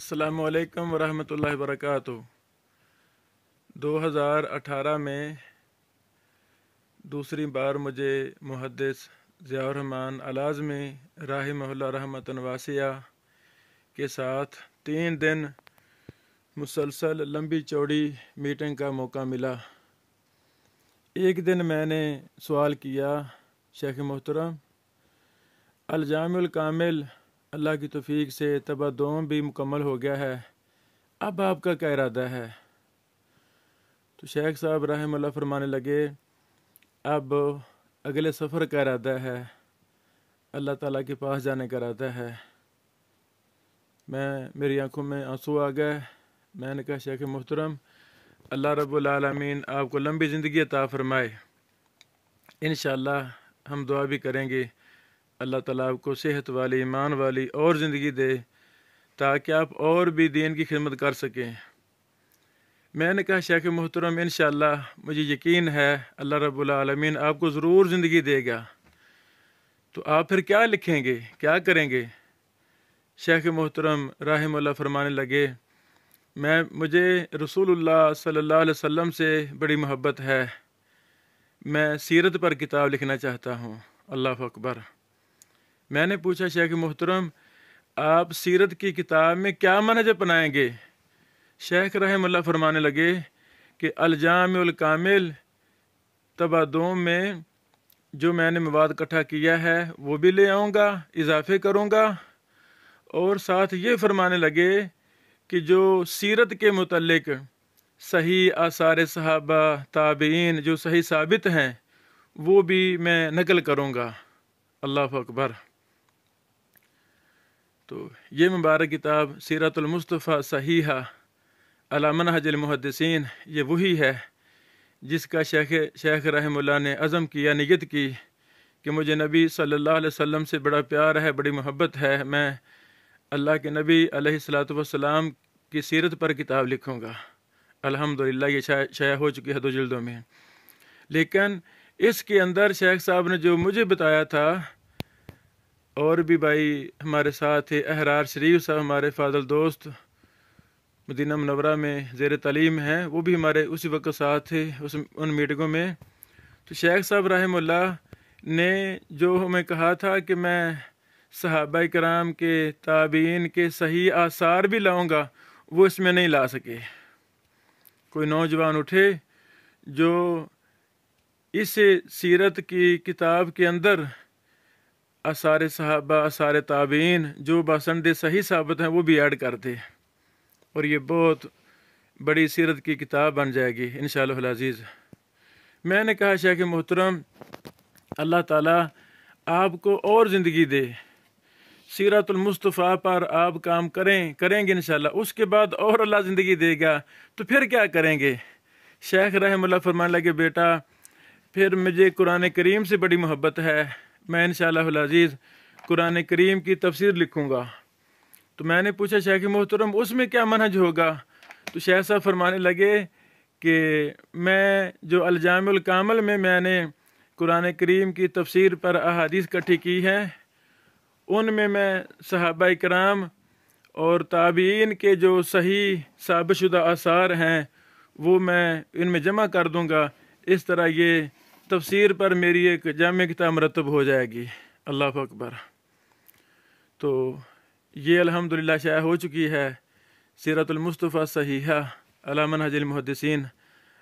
السلام علیکم ورحمۃ اللہ وبرکاتہ۔ 2018 میں دوسری بار مجھے محدث ضیاء الرحمن العظمی رحمہ اللہ رحمۃ واسعہ کے ساتھ 3 دن مسلسل لمبی چوڑی میٹنگ کا موقع ملا۔ ایک دن میں نے سوال کیا، شیخ محترم الجامع الکامل اللہ کی توفیق سے طبع دوم بھی مکمل ہو گیا ہے، اب آپ کا کیا ارادہ ہے؟ تو شیخ صاحب رحمہ اللہ فرمانے لگے، اب اگلے سفر کا ارادہ ہے، اللہ تعالیٰ کے پاس جانے کا ارادہ ہے۔ میری آنکھوں میں آنسو آ گئے۔ میں نے کہا، شیخ محترم اللہ رب العالمین آپ کو لمبی زندگی عطا فرمائے، انشاءاللہ ہم دعا بھی کریں گے اللہ تعالیٰ آپ کو صحت والی، ایمان والی اور زندگی دے تاکہ آپ اور بھی دین کی خدمت کر سکیں۔ میں نے کہا، شیخ محترم انشاءاللہ مجھے یقین ہے اللہ رب العالمین آپ کو ضرور زندگی دے گا، تو آپ پھر کیا لکھیں گے، کیا کریں گے؟ شیخ محترم رحمہ اللہ فرمانے لگے، مجھے رسول اللہ صلی اللہ علیہ وسلم سے بڑی محبت ہے، میں سیرت پر کتاب لکھنا چاہتا ہوں۔ اللہ اکبر۔ میں نے پوچھا، شیخ محترم آپ سیرت کی کتاب میں کیا منہج اپنائیں گے؟ شیخ رحمہ اللہ فرمانے لگے کہ الجامع الکامل طبع دوم میں جو میں نے مواد اکٹھا کیا ہے وہ بھی لے آؤں گا، اضافے کروں گا، اور ساتھ یہ فرمانے لگے کہ جو سیرت کے متعلق صحیح آثار صحابہ تابعین جو صحیح ثابت ہیں وہ بھی میں نقل کروں گا۔ اللہ اکبر۔ تو یہ مبارک کتاب سیرت المصطفیٰ صحیحہ علی منہج المحدثین یہ وہی ہے جس کا شیخ رحمہ اللہ نے عزم کیا، نیت کی کہ مجھے نبی صلی اللہ علیہ وسلم سے بڑا پیار ہے، بڑی محبت ہے، میں اللہ کے نبی علیہ الصلاۃ والسلام کی سیرت پر کتاب لکھوں گا۔ الحمدللہ یہ شائع ہو چکی ہے 2 جلدوں میں۔ لیکن اس کے اندر شیخ صاحب نے جو مجھے بتایا تھا، اور بھی بھائی ہمارے ساتھ تھے، احرار شریف صاحب ہمارے فاضل دوست مدینہ منورہ میں زیر تعلیم ہیں، وہ بھی ہمارے اسی وقت ساتھ تھے ان میٹنگوں میں۔ تو شیخ صاحب رحمہ اللہ نے جو ہمیں کہا تھا کہ میں صحابہ کرام کے تابعین کے صحیح آثار بھی لاؤں گا، وہ اس میں نہیں لا سکے۔ کوئی نوجوان اٹھے جو اس سیرت کی کتاب کے اندر آثار صحابہ، آثار تابعین جو باسند صحیح ثابت ہیں وہ بھی ایڈ کر دے، اور یہ بہت بڑی سیرت کی کتاب بن جائے گی انشاءاللہ العزیز۔ میں نے کہا، شیخ محترم اللہ تعالیٰ آپ کو اور زندگی دے، سیرت المصطفیٰ پر آپ کام کریں گے انشاءاللہ، اس کے بعد اور اللہ زندگی دے گا تو پھر کیا کریں گے؟ شیخ رحمہ اللہ فرمانے لگے، بیٹا پھر مجھے قرآن کریم سے بڑی محبت ہے، میں انشاءاللہ العزیز قرآن کریم کی تفسیر لکھوں گا۔ تو میں نے پوچھا، شیخ محترم اس میں کیا منہج ہوگا؟ تو شیخ صاحب فرمانے لگے کہ میں جو الجامع الکامل میں نے قرآن کریم کی تفسیر پر احادیث اکٹھی کی ہیں، ان میں صحابہ کرام اور تابعین کے جو صحیح ثابت شدہ آثار ہیں وہ میں ان میں جمع کر دوں گا، اس طرح یہ تفسیر پر میری ایک جامع کتاب مرتب ہو جائے گی۔ اللہ اکبر۔ تو یہ الحمدللہ شائع ہو چکی ہے سیرت المصطفیٰ صحیحہ علی منہج المحدثین۔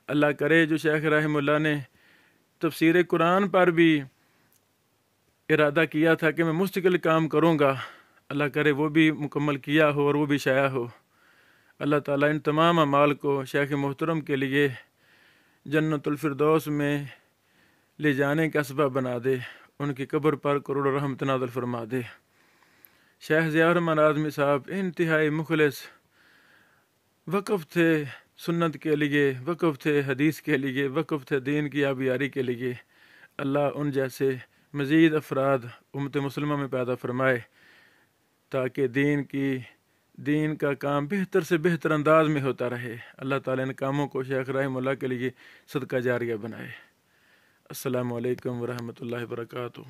اللہ کرے جو شیخ رحمہ اللہ نے تفسیر قرآن پر بھی ارادہ کیا تھا کہ میں مستقل کام کروں گا، اللہ کرے وہ بھی مکمل کیا ہو اور وہ بھی شائع ہو۔ اللہ تعالیٰ ان تمام اعمال کو شیخ محترم کے لیے جنت الفردوس میں لے جانے کا سبب بنا دے، ان کی قبر پر کروڑوں رحمت نازل فرما دے۔ شیخ ضیاء الرحمن العظمی صاحب انتہائی مخلص وقف تھے سنت کے لیے، وقف تھے حدیث کے لیے، وقف تھے دین کی آبیاری کے لیے۔ اللہ ان جیسے مزید افراد امت مسلمہ میں پیدا فرمائے تاکہ دین کا کام بہتر سے بہتر انداز میں ہوتا رہے۔ اللہ تعالیٰ ان کاموں کو شیخ رحمہ اللہ کے لیے صدقہ جاریہ بنائے۔ السلام علیکم ورحمۃ اللہ وبرکاتہ۔